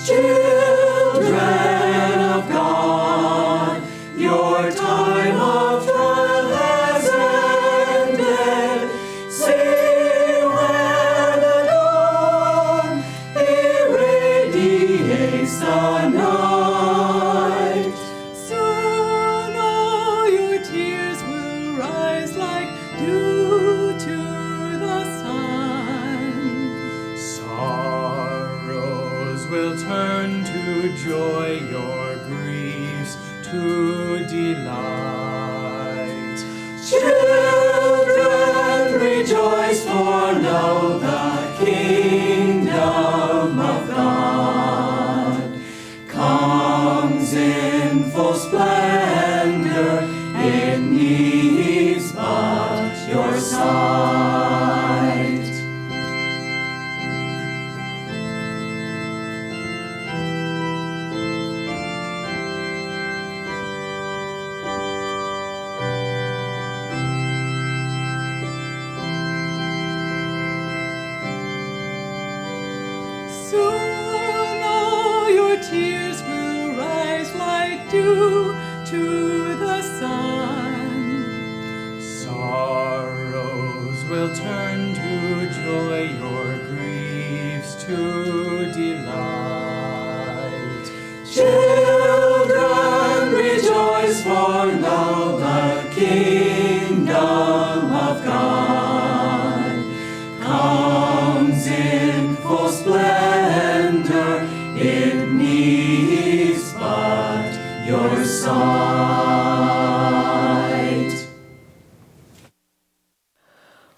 Children of God, your time of trial has ended. See where the dawn irradiates the night. Soon all your tears will rise like dew to the sun. Sorrows will turn to joy, your griefs to delight. Children, rejoice, for lo, the kingdom of God comes in full splendor. It needs but your sight. Soon all your tears will rise like dew to the sun. Sorrows will turn to joy, your griefs to delight. Children, rejoice, for lo, the kingdom of God comes in full splendor. It needs but your sight.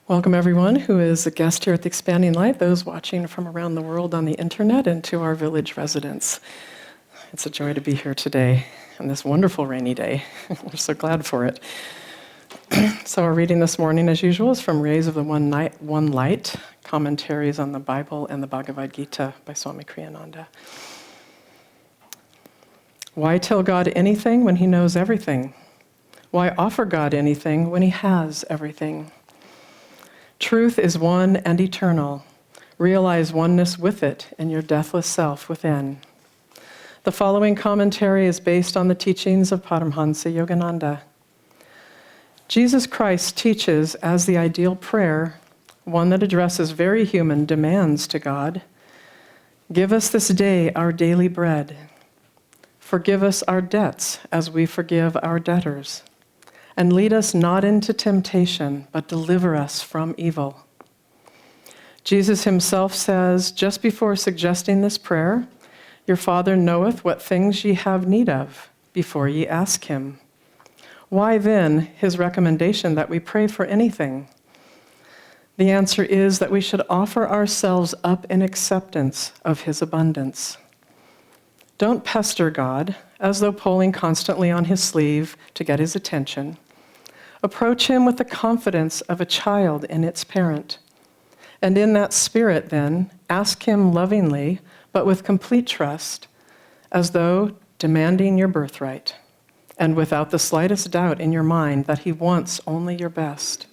Welcome, everyone who is a guest here at the Expanding Light, those watching from around the world on the internet, and to our village residents. It's a joy to be here today on this wonderful rainy day. We're so glad for it. So our reading this morning, as usual, is from Rays of the One Light, commentaries on the Bible and the Bhagavad Gita by Swami Ananda. Why tell God anything when he knows everything? Why offer God anything when he has everything? Truth is one and eternal. Realize oneness with it in your deathless self within. The following commentary is based on the teachings of Paramhansa Yogananda. Jesus Christ teaches as the ideal prayer, one that addresses very human demands to God. Give us this day our daily bread. Forgive us our debts as we forgive our debtors. And lead us not into temptation, but deliver us from evil. Jesus himself says, just before suggesting this prayer, your Father knoweth what things ye have need of before ye ask him. Why then his recommendation that we pray for anything? The answer is that we should offer ourselves up in acceptance of his abundance. Don't pester God as though pulling constantly on his sleeve to get his attention. Approach him with the confidence of a child in its parent. And in that spirit, then, ask him lovingly, but with complete trust, as though demanding your birthright, and without the slightest doubt in your mind that he wants only your best.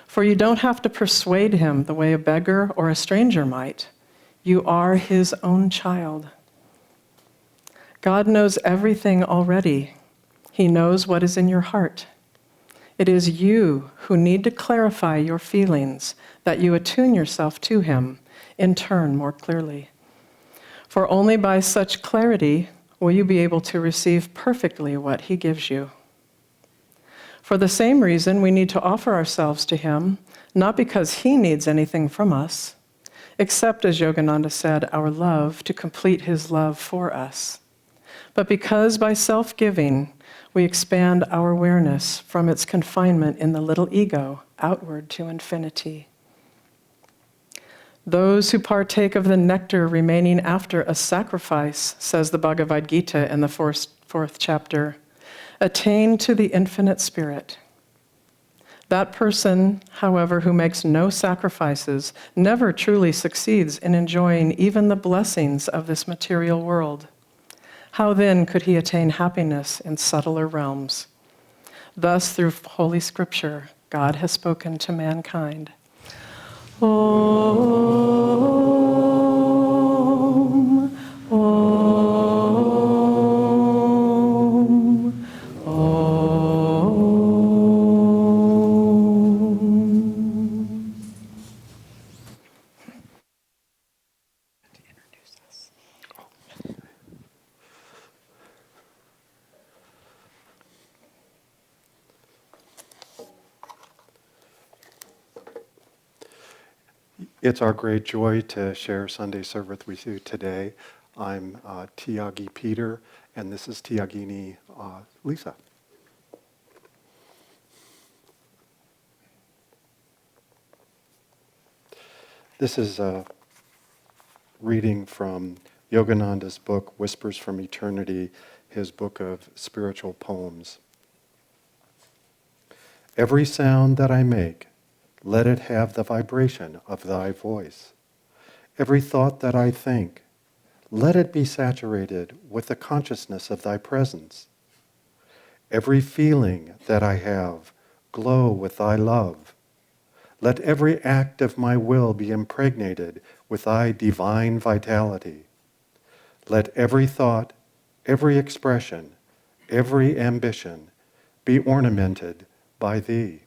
For you don't have to persuade him the way a beggar or a stranger might. You are his own child. God knows everything already. He knows what is in your heart. It is you who need to clarify your feelings, that you attune yourself to him, in turn more clearly. For only by such clarity will you be able to receive perfectly what he gives you. For the same reason, we need to offer ourselves to him, not because he needs anything from us, except, as Yogananda said, our love to complete his love for us, but because by self-giving, we expand our awareness from its confinement in the little ego outward to infinity. Those who partake of the nectar remaining after a sacrifice, says the Bhagavad Gita in the fourth chapter, attain to the infinite spirit. That person, however, who makes no sacrifices, never truly succeeds in enjoying even the blessings of this material world. How then could he attain happiness in subtler realms? Thus, through Holy Scripture, God has spoken to mankind. Om, Om. It's our great joy to share Sunday service with you today. I'm Tiagi Peter, and this is Tiagini Lisa. This is a reading from Yogananda's book, Whispers from Eternity, his book of spiritual poems. Every sound that I make, let it have the vibration of thy voice. Every thought that I think, let it be saturated with the consciousness of thy presence. Every feeling that I have, glow with thy love. Let every act of my will be impregnated with thy divine vitality. Let every thought, every expression, every ambition be ornamented by thee.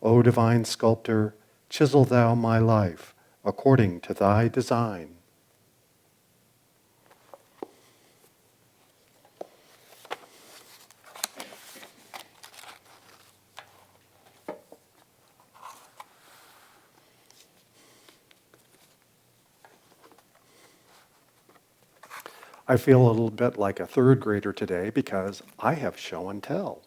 O divine sculptor, chisel thou my life according to thy design. I feel a little bit like a third grader today because I have show and tell.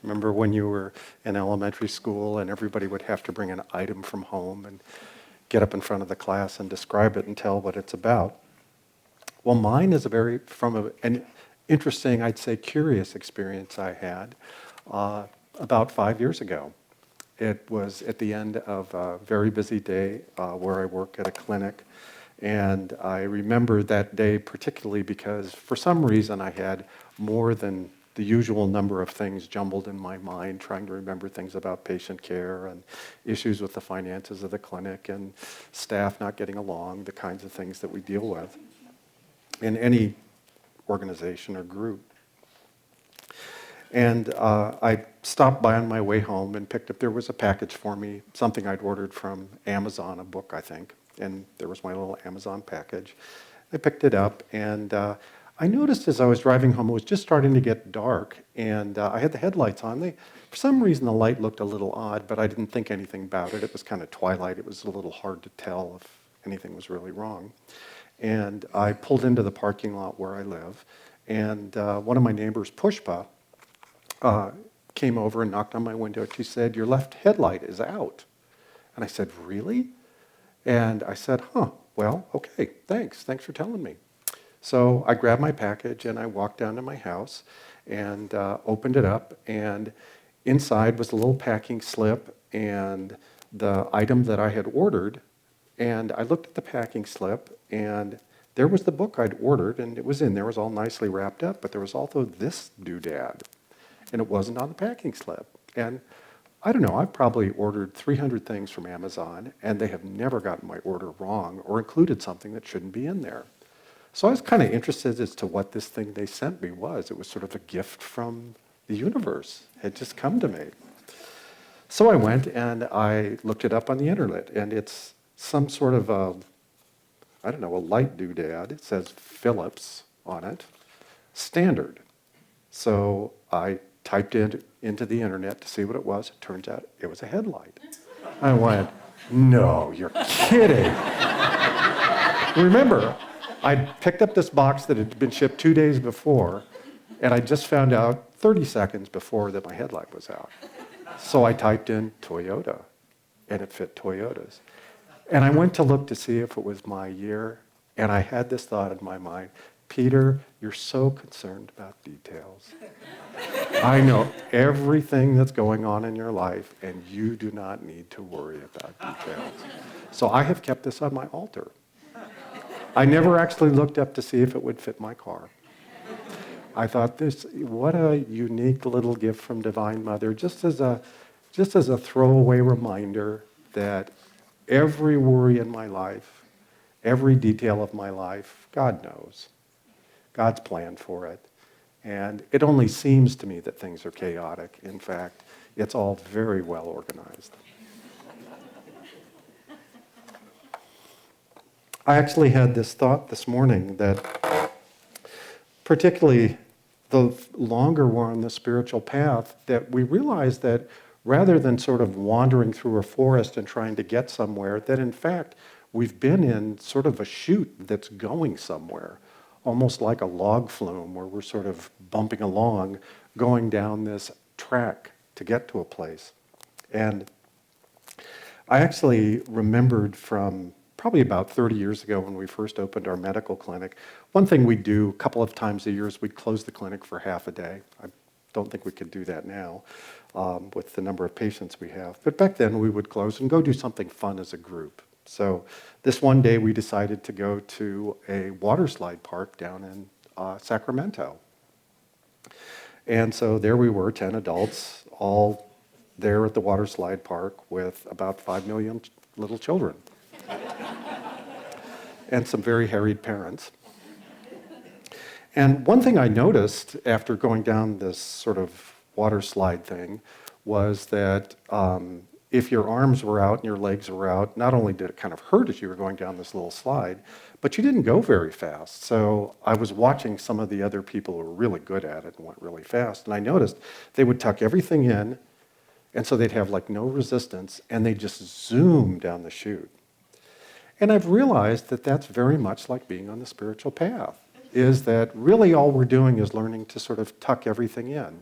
Remember when you were in elementary school and everybody would have to bring an item from home and get up in front of the class and describe it and tell what it's about? Well, mine is an interesting, I'd say curious experience I had about 5 years ago. It was at the end of a very busy day where I work at a clinic. And I remember that day particularly because for some reason I had more than the usual number of things jumbled in my mind, trying to remember things about patient care and issues with the finances of the clinic and staff not getting along, the kinds of things that we deal with in any organization or group. And I stopped by on my way home and picked up, there was a package for me, something I'd ordered from Amazon, a book, I think. And there was my little Amazon package. I picked it up, and I noticed as I was driving home, it was just starting to get dark, and I had the headlights on. For some reason, the light looked a little odd, but I didn't think anything about it. It was kind of twilight. It was a little hard to tell if anything was really wrong. And I pulled into the parking lot where I live, and one of my neighbors, Pushpa, came over and knocked on my window. She said, "Your left headlight is out." And I said, "Really?" And I said, well, okay, thanks for telling me. So I grabbed my package and I walked down to my house and opened it up, and inside was a little packing slip and the item that I had ordered. And I looked at the packing slip, and there was the book I'd ordered, and it was in there, it was all nicely wrapped up, but there was also this doodad, and it wasn't on the packing slip. And I don't know, I've probably ordered 300 things from Amazon, and they have never gotten my order wrong or included something that shouldn't be in there. So I was kind of interested as to what this thing they sent me was. It was sort of a gift from the universe. It had just come to me. So I went and I looked it up on the internet, and it's some sort of a light doodad. It says Philips on it, standard. So I typed into the internet to see what it was. It turns out it was a headlight. I went, no, you're kidding. Remember, I picked up this box that had been shipped 2 days before, and I just found out 30 seconds before that my headlight was out. So I typed in Toyota, and it fit Toyotas. And I went to look to see if it was my year, and I had this thought in my mind, Peter, you're so concerned about details. I know everything that's going on in your life, and you do not need to worry about details. So I have kept this on my altar. I never actually looked up to see if it would fit my car. I thought, what a unique little gift from Divine Mother, just as a throwaway reminder that every worry in my life, every detail of my life, God knows. God's planned for it. And it only seems to me that things are chaotic. In fact, it's all very well organized. I actually had this thought this morning that particularly the longer we're on the spiritual path, that we realize that rather than sort of wandering through a forest and trying to get somewhere, that in fact we've been in sort of a chute that's going somewhere, almost like a log flume where we're sort of bumping along, going down this track to get to a place. And I actually remembered from probably about 30 years ago when we first opened our medical clinic, one thing we'd do a couple of times a year is we'd close the clinic for half a day. I don't think we could do that now with the number of patients we have. But back then we would close and go do something fun as a group. So this one day we decided to go to a water slide park down in Sacramento. And so there we were, 10 adults, all there at the water slide park with about 5 million little children. And some very harried parents. And one thing I noticed after going down this sort of water slide thing was that if your arms were out and your legs were out, not only did it kind of hurt as you were going down this little slide, but you didn't go very fast. So I was watching some of the other people who were really good at it and went really fast, and I noticed they would tuck everything in, and so they'd have like no resistance, and they just zoom down the chute. And I've realized that that's very much like being on the spiritual path, is that really all we're doing is learning to sort of tuck everything in.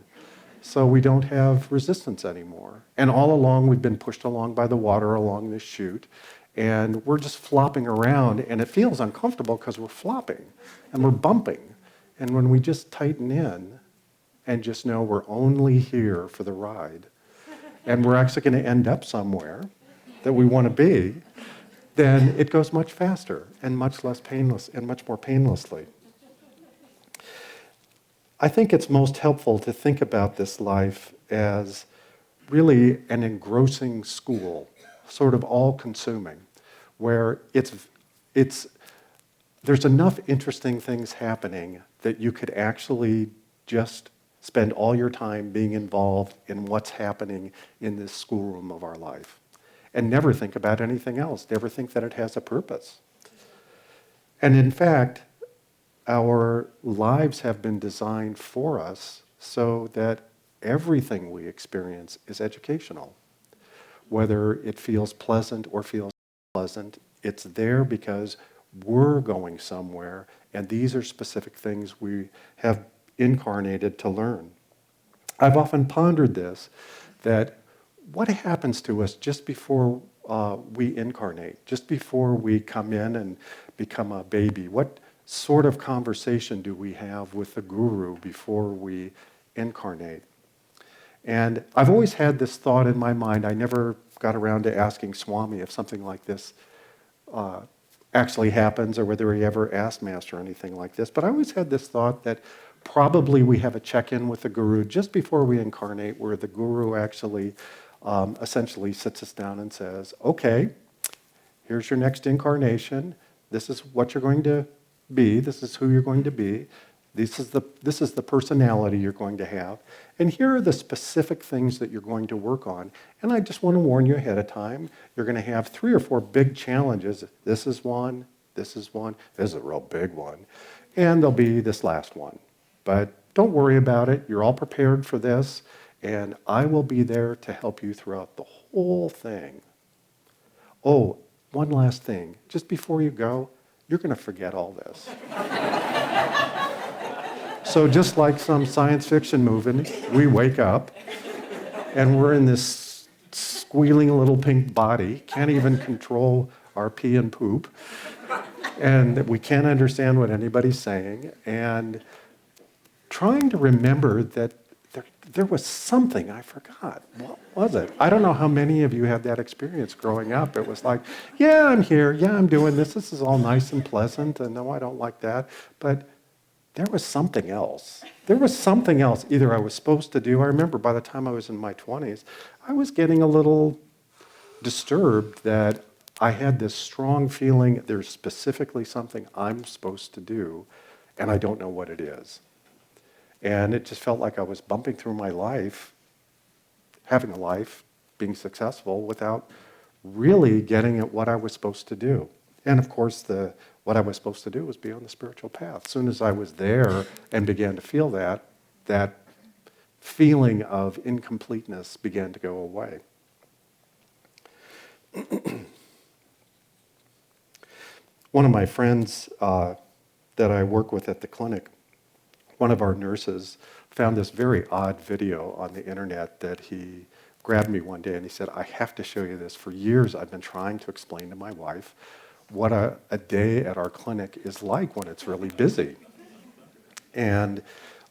So we don't have resistance anymore. And all along we've been pushed along by the water along this chute, and we're just flopping around, and it feels uncomfortable because we're flopping and we're bumping. And when we just tighten in and just know we're only here for the ride, and we're actually going to end up somewhere that we want to be, then it goes much faster and much less painless and much more painlessly. I think it's most helpful to think about this life as really an engrossing school, sort of all-consuming, where there's enough interesting things happening that you could actually just spend all your time being involved in what's happening in this schoolroom of our life, and never think about anything else, never think that it has a purpose. And in fact, our lives have been designed for us so that everything we experience is educational. Whether it feels pleasant or feels unpleasant, it's there because we're going somewhere, and these are specific things we have incarnated to learn. I've often pondered this, that what happens to us just before we incarnate, just before we come in and become a baby? What sort of conversation do we have with the guru before we incarnate? And I've always had this thought in my mind. I never got around to asking Swami if something like this actually happens, or whether he ever asked Master anything like this. But I always had this thought that probably we have a check-in with the guru just before we incarnate, where the guru actually essentially sits us down and says, okay, here's your next incarnation. This is what you're going to be. This is who you're going to be. This is the personality you're going to have. And here are the specific things that you're going to work on. And I just want to warn you ahead of time, you're going to have 3 or 4 big challenges. This is one, this is one, this is a real big one. And there'll be this last one. But don't worry about it. You're all prepared for this. And I will be there to help you throughout the whole thing. Oh, one last thing. Just before you go, you're going to forget all this. So just like some science fiction movie, we wake up and we're in this squealing little pink body, can't even control our pee and poop, and we can't understand what anybody's saying, and trying to remember that there was something I forgot. What was it? I don't know how many of you had that experience growing up. It was like, yeah, I'm here. Yeah, I'm doing this. This is all nice and pleasant. And no, I don't like that. But there was something else. There was something else either I was supposed to do. I remember by the time I was in my 20s, I was getting a little disturbed that I had this strong feeling there's specifically something I'm supposed to do, and I don't know what it is. And it just felt like I was bumping through my life, having a life, being successful, without really getting at what I was supposed to do. And of course, what I was supposed to do was be on the spiritual path. As soon as I was there and began to feel that feeling of incompleteness began to go away. One of my friends that I work with at the clinic, one of our nurses, found this very odd video on the internet that he grabbed me one day and he said, I have to show you this. For years I've been trying to explain to my wife what a day at our clinic is like when it's really busy. And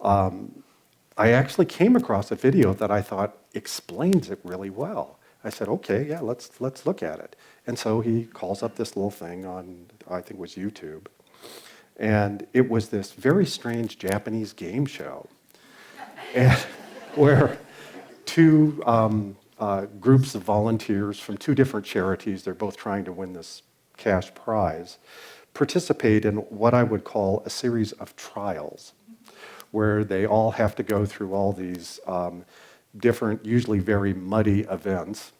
I actually came across a video that I thought explains it really well. I said, okay, yeah, let's look at it. And so he calls up this little thing on, I think it was YouTube. And it was this very strange Japanese game show and where two groups of volunteers from two different charities, they're both trying to win this cash prize, participate in what I would call a series of trials, where they all have to go through all these different, usually very muddy events.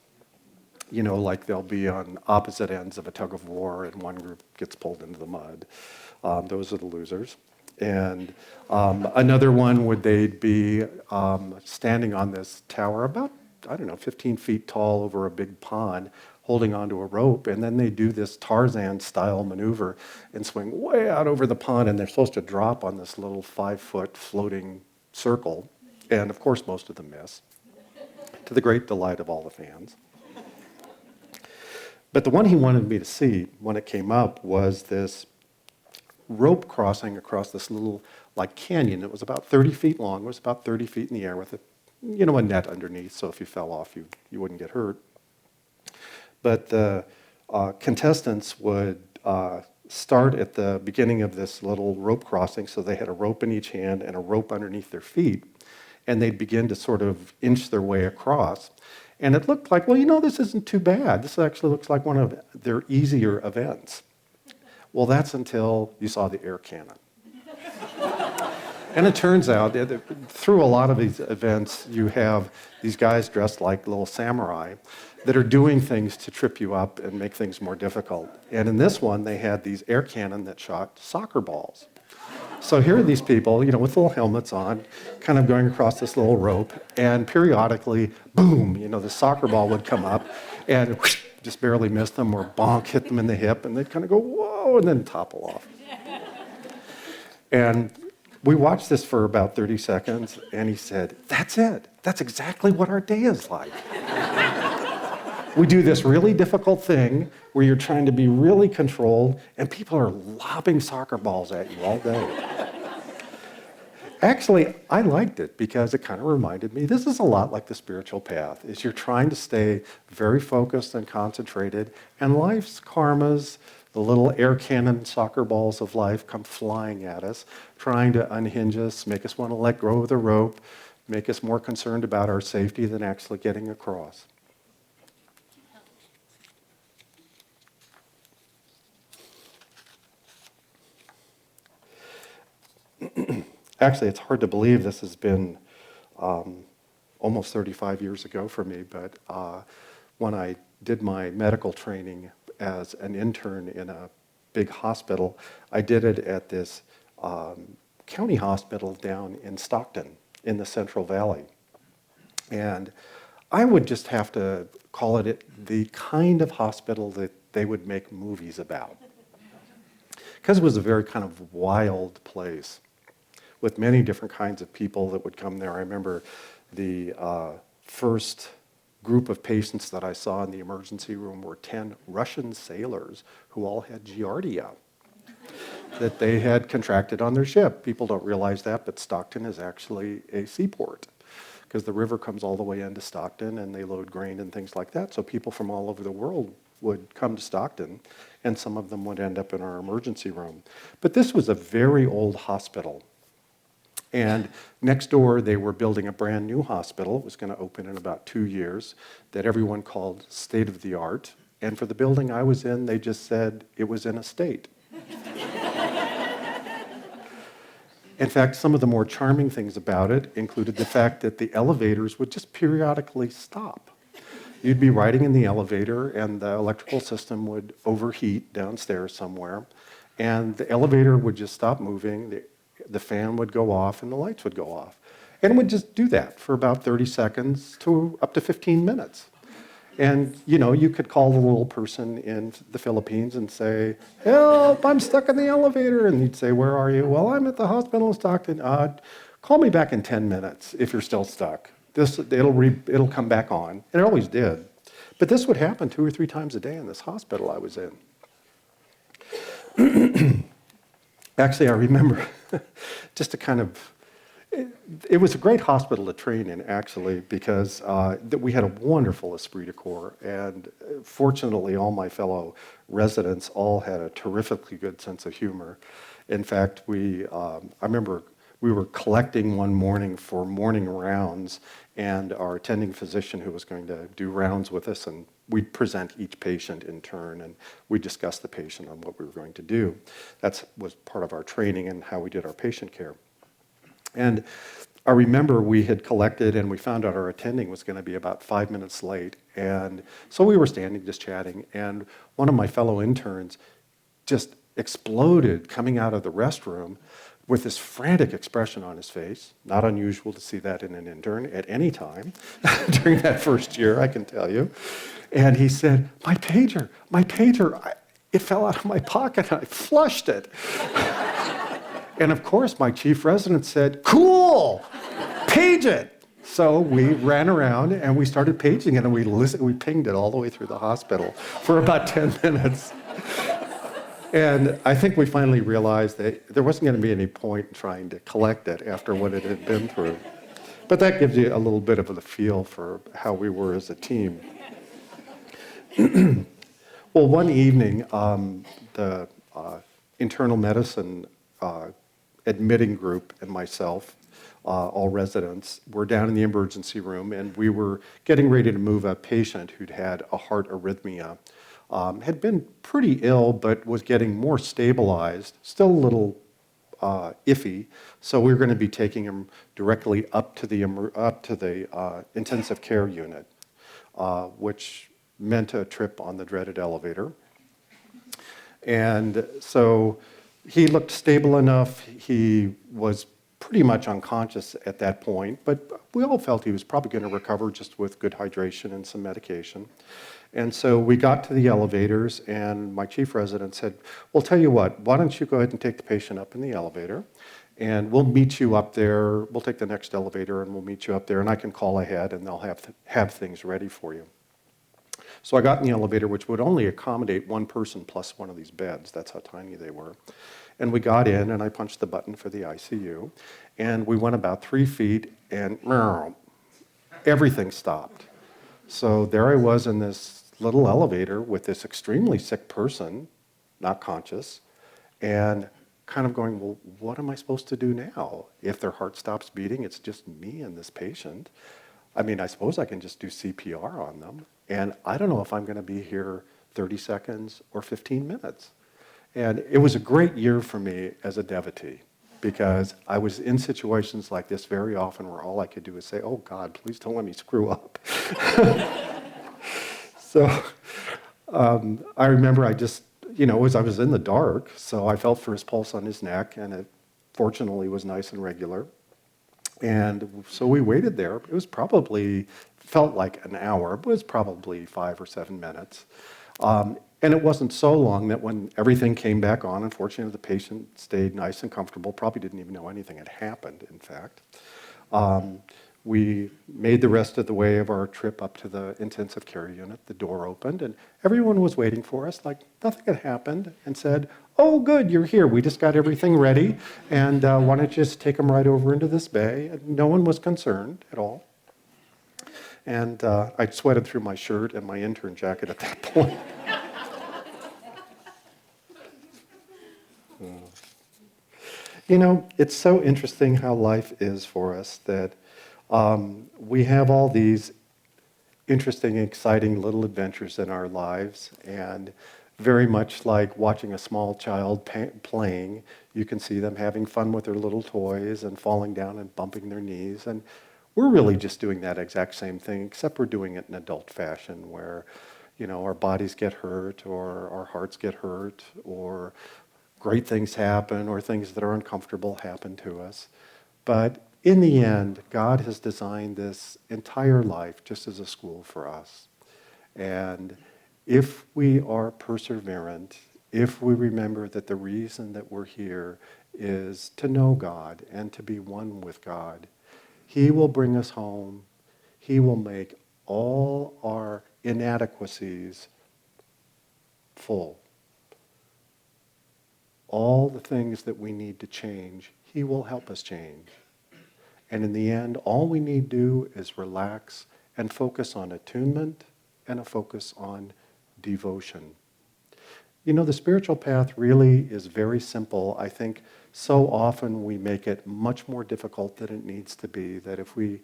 You know, like they'll be on opposite ends of a tug of war and one group gets pulled into the mud. Those are the losers. And another one would they'd be standing on this tower about, 15 feet tall over a big pond, holding onto a rope, and then they do this Tarzan-style maneuver and swing way out over the pond, and they're supposed to drop on this little 5-foot floating circle, and of course most of them miss, to the great delight of all the fans. But the one he wanted me to see when it came up was this rope crossing across this little canyon. It was about 30 feet long, it was about 30 feet in the air with a net underneath, so if you fell off, you wouldn't get hurt. But the contestants would start at the beginning of this little rope crossing, so they had a rope in each hand and a rope underneath their feet, and they'd begin to sort of inch their way across. And it looked like, this isn't too bad. This actually looks like one of their easier events. Well, that's until you saw the air cannon. And it turns out, through a lot of these events, you have these guys dressed like little samurai that are doing things to trip you up and make things more difficult. And in this one, they had these air cannon that shot soccer balls. So here are these people, with little helmets on, kind of going across this little rope, and periodically, boom, the soccer ball would come up and whoosh, just barely miss them, or bonk, hit them in the hip, and they'd kind of go, whoa, and then topple off. And we watched this for about 30 seconds, and he said, that's it. That's exactly what our day is like. We do this really difficult thing where you're trying to be really controlled, and people are lobbing soccer balls at you all day. Actually, I liked it because it kind of reminded me, this is a lot like the spiritual path, is you're trying to stay very focused and concentrated, and life's karmas, the little air cannon soccer balls of life come flying at us, trying to unhinge us, make us want to let go of the rope, make us more concerned about our safety than actually getting across. Actually, it's hard to believe this has been almost 35 years ago for me, but when I did my medical training as an intern in a big hospital, I did it at this county hospital down in Stockton in the Central Valley. And I would just have to call it the kind of hospital that they would make movies about, because it was a very kind of wild place with many different kinds of people that would come there. I remember the first group of patients that I saw in the emergency room were 10 Russian sailors who all had Giardia that they had contracted on their ship. People don't realize that, but Stockton is actually a seaport because the river comes all the way into Stockton and they load grain and things like that. So people from all over the world would come to Stockton, and some of them would end up in our emergency room. But this was a very old hospital. And next door, they were building a brand new hospital. It was going to open in about 2 years, that everyone called state-of-the-art. And for the building I was in, they just said it was in a state. In fact, some of the more charming things about it included the fact that the elevators would just periodically stop. You'd be riding in the elevator, and the electrical system would overheat downstairs somewhere, and the elevator would just stop moving. The fan would go off and the lights would go off. And would just do that for about 30 seconds to up to 15 minutes. And, you could call the little person in the Philippines and say, "Help, I'm stuck in the elevator." And he'd say, "Where are you?" "Well, I'm at the hospital in Stockton." "Call me back in 10 minutes if you're still stuck. It'll come back on." And it always did. But this would happen 2 or 3 times a day in this hospital I was in. Actually, I remember just to kind of, it was a great hospital to train in, actually, because we had a wonderful esprit de corps, and fortunately, all my fellow residents all had a terrifically good sense of humor. In fact, I remember we were collecting one morning for morning rounds, and our attending physician who was going to do rounds with us, and we'd present each patient in turn, and we'd discuss the patient on what we were going to do. That was part of our training and how we did our patient care. And I remember we had collected and we found out our attending was going to be about 5 minutes late. And so we were standing just chatting, and one of my fellow interns just exploded coming out of the restroom with this frantic expression on his face. Not unusual to see that in an intern at any time during that first year, I can tell you. And he said, my pager, it fell out of my pocket and I flushed it." And of course, my chief resident said, "Cool, page it." So we ran around and we started paging it, and we pinged it all the way through the hospital for about 10 minutes. And I think we finally realized that there wasn't going to be any point in trying to collect it after what it had been through. But that gives you a little bit of a feel for how we were as a team. Well, one evening, the internal medicine admitting group and myself, all residents, were down in the emergency room, and we were getting ready to move a patient who'd had a heart arrhythmia. Had been pretty ill, but was getting more stabilized, still a little iffy. So we were going to be taking him directly up to the intensive care unit, which meant a trip on the dreaded elevator. And so he looked stable enough. He was pretty much unconscious at that point, but we all felt he was probably going to recover just with good hydration and some medication. And so we got to the elevators, and my chief resident said, "Well, tell you what, why don't you go ahead and take the patient up in the elevator, and we'll meet you up there. We'll take the next elevator, and we'll meet you up there, and I can call ahead, and they'll have things ready for you." So I got in the elevator, which would only accommodate one person plus one of these beds. That's how tiny they were. And we got in, and I punched the button for the ICU, and we went about 3 feet, and everything stopped. So there I was in this little elevator with this extremely sick person, not conscious, and kind of going, well, what am I supposed to do now? If their heart stops beating, it's just me and this patient. I mean, I suppose I can just do CPR on them, and I don't know if I'm going to be here 30 seconds or 15 minutes. And it was a great year for me as a devotee, because I was in situations like this very often where all I could do was say, "Oh God, please don't let me screw up." So I remember I just, I was in the dark, so I felt for his pulse on his neck, and it fortunately was nice and regular. And so we waited there. It was felt like an hour, but it was probably 5 or 7 minutes. And it wasn't so long that when everything came back on, unfortunately, the patient stayed nice and comfortable, probably didn't even know anything had happened, in fact. We made the rest of the way of our trip up to the intensive care unit. The door opened, and everyone was waiting for us, like nothing had happened, and said, "Oh, good, you're here. We just got everything ready, and why don't you just take them right over into this bay?" And no one was concerned at all. And I sweated through my shirt and my intern jacket at that point. It's so interesting how life is for us that we have all these interesting, exciting little adventures in our lives, and very much like watching a small child playing, you can see them having fun with their little toys and falling down and bumping their knees. And we're really just doing that exact same thing, except we're doing it in adult fashion where, our bodies get hurt or our hearts get hurt or great things happen or things that are uncomfortable happen to us. But in the end, God has designed this entire life just as a school for us. And if we are perseverant, if we remember that the reason that we're here is to know God and to be one with God, He will bring us home. He will make all our inadequacies full. All the things that we need to change, He will help us change. And in the end, all we need to do is relax and focus on attunement and a focus on devotion. You know, the spiritual path really is very simple. I think so often we make it much more difficult than it needs to be, that if we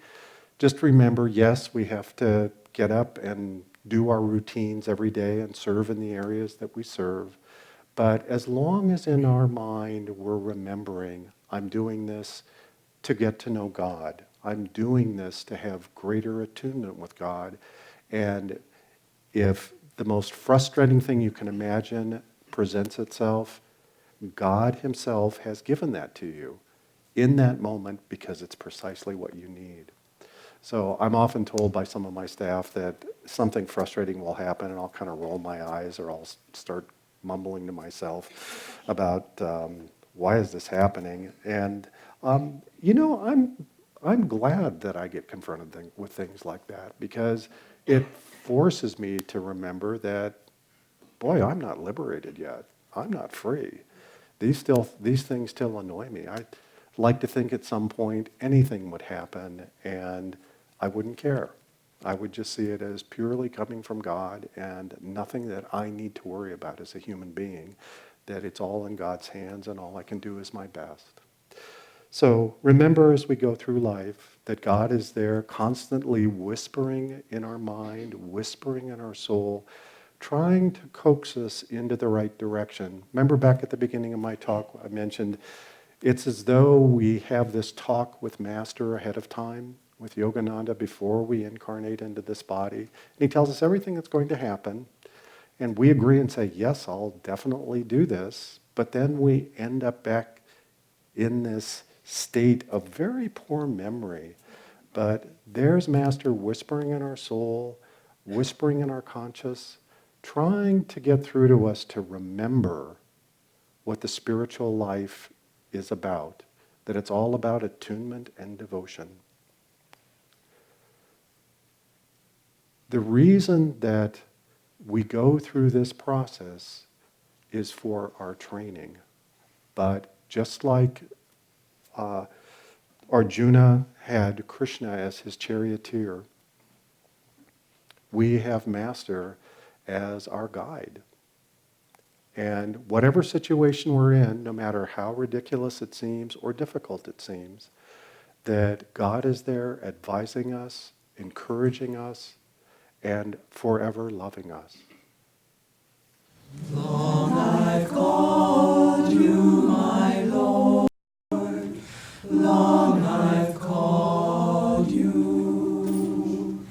just remember, yes, we have to get up and do our routines every day and serve in the areas that we serve. But as long as in our mind we're remembering, I'm doing this to get to know God. I'm doing this to have greater attunement with God. And if the most frustrating thing you can imagine presents itself, God Himself has given that to you in that moment because it's precisely what you need. So I'm often told by some of my staff that something frustrating will happen and I'll kind of roll my eyes or I'll start mumbling to myself about why is this happening? And you know, I'm glad that I get confronted with things like that because it forces me to remember that, boy, I'm not liberated yet. I'm not free. These things still annoy me. I'd like to think at some point anything would happen and I wouldn't care. I would just see it as purely coming from God and nothing that I need to worry about as a human being, that it's all in God's hands and all I can do is my best. So remember as we go through life that God is there constantly whispering in our mind, whispering in our soul, trying to coax us into the right direction. Remember back at the beginning of my talk, I mentioned it's as though we have this talk with Master ahead of time, with Yogananda before we incarnate into this body. And he tells us everything that's going to happen. And we agree and say, yes, I'll definitely do this. But then we end up back in this state of very poor memory. But there's Master whispering in our soul, whispering in our conscious, trying to get through to us to remember what the spiritual life is about, that it's all about attunement and devotion. The reason that we go through this process is for our training. But just like Arjuna had Krishna as his charioteer, we have Master as our guide. And whatever situation we're in, no matter how ridiculous it seems or difficult it seems, that God is there advising us, encouraging us, and forever loving us. Long I've called you, my Lord. Long I've called you.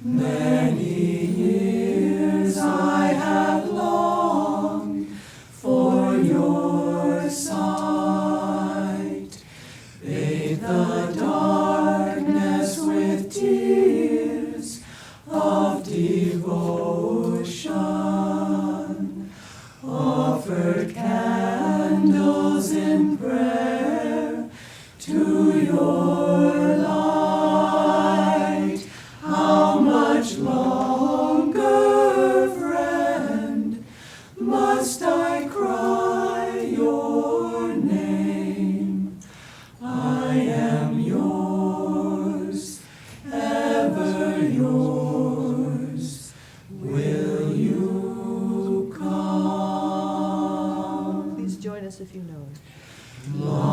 Many years I have longed for your sight. Bathe the darkness with tears of devotion, offered candles in prayer to your light. How much longer, friend, must I cry your name? I am yours, ever yours. Will you come? Please join us if you know it. Long